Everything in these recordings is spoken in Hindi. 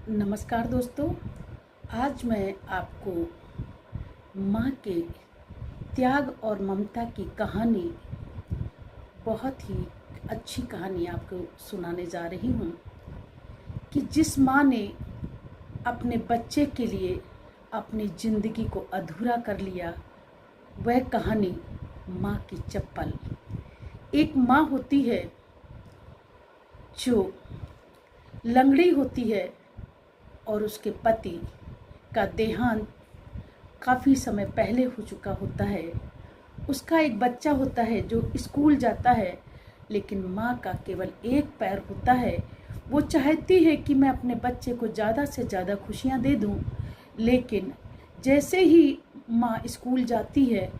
नमस्कार दोस्तों। आज मैं आपको माँ के त्याग और ममता की कहानी, बहुत ही अच्छी कहानी आपको सुनाने जा रही हूँ कि जिस माँ ने अपने बच्चे के लिए अपनी ज़िंदगी को अधूरा कर लिया, वह कहानी माँ की चप्पल। एक माँ होती है जो लंगड़ी होती है और उसके पति का देहांत काफ़ी समय पहले हो चुका होता है। उसका एक बच्चा होता है जो स्कूल जाता है, लेकिन माँ का केवल एक पैर होता है। वो चाहती है कि मैं अपने बच्चे को ज़्यादा से ज़्यादा खुशियाँ दे दूँ, लेकिन जैसे ही माँ स्कूल जाती है,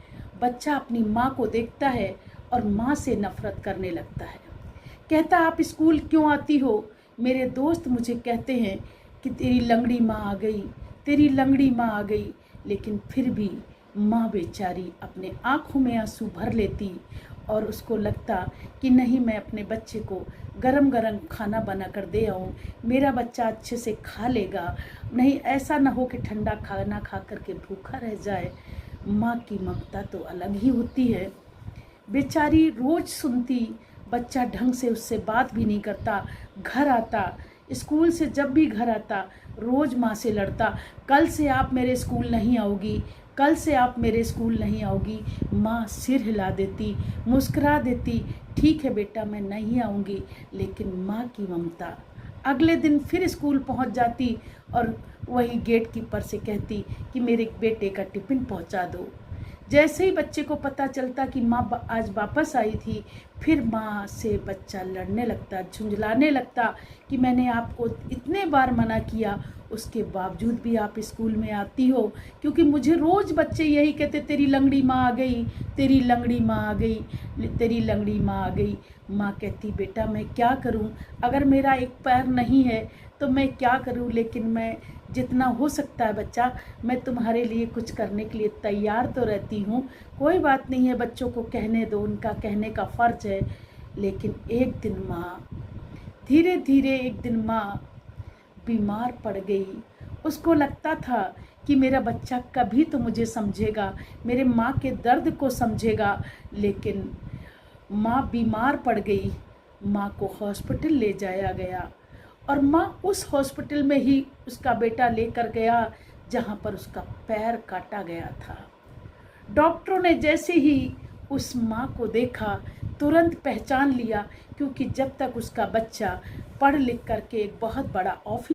बच्चा अपनी माँ को देखता है और माँ से नफ़रत करने लगता है। कहता, आप स्कूल क्यों आती हो? मेरे दोस्त मुझे कहते हैं कि तेरी लंगड़ी माँ आ गई, तेरी लंगड़ी माँ आ गई। लेकिन फिर भी माँ बेचारी अपने आँखों में आंसू भर लेती और उसको लगता कि नहीं, मैं अपने बच्चे को गरम गरम खाना बना कर दे आऊँ, मेरा बच्चा अच्छे से खा लेगा, नहीं ऐसा ना हो कि ठंडा खाना खा कर के भूखा रह जाए। माँ की ममता तो अलग ही होती है। बेचारी रोज़ सुनती, बच्चा ढंग से उससे बात भी नहीं करता, घर आता, स्कूल से जब भी घर आता रोज़ माँ से लड़ता, कल से आप मेरे स्कूल नहीं आओगी, कल से आप मेरे स्कूल नहीं आओगी। माँ सिर हिला देती, मुस्कुरा देती, ठीक है बेटा मैं नहीं आऊँगी। लेकिन माँ की ममता। अगले दिन फिर स्कूल पहुँच जाती और वही गेट कीपर से कहती कि मेरे बेटे का टिफ़िन पहुँचा दो। जैसे ही बच्चे को पता चलता कि माँ आज वापस आई थी, फिर माँ से बच्चा लड़ने लगता, झुंझलाने लगता कि मैंने आपको इतने बार मना किया, उसके बावजूद भी आप स्कूल में आती हो। क्योंकि मुझे रोज़ बच्चे यही कहते, तेरी लंगड़ी माँ आ गई, तेरी लंगड़ी माँ आ गई, तेरी लंगड़ी माँ आ गई। माँ कहती, बेटा मैं क्या करूँ, अगर मेरा एक पैर नहीं है तो मैं क्या करूँ, लेकिन मैं जितना हो सकता है बच्चा, मैं तुम्हारे लिए कुछ करने के लिए तैयार तो रहती हूँ। कोई बात नहीं है, बच्चों को कहने दो, उनका कहने का फ़र्ज है। लेकिन एक दिन माँ, धीरे धीरे एक दिन माँ बीमार पड़ गई। उसको लगता था कि मेरा बच्चा कभी तो मुझे समझेगा, मेरे माँ के दर्द को समझेगा। लेकिन माँ बीमार पड़ गई। माँ को हॉस्पिटल ले जाया गया और माँ उस हॉस्पिटल में ही उसका बेटा लेकर गया जहाँ पर उसका पैर काटा गया था। डॉक्टरों ने जैसे ही उस माँ को देखा, तुरंत पहचान लिया, क्योंकि जब तक उसका बच्चा पढ़ लिख करके एक बहुत बड़ा ऑफिसर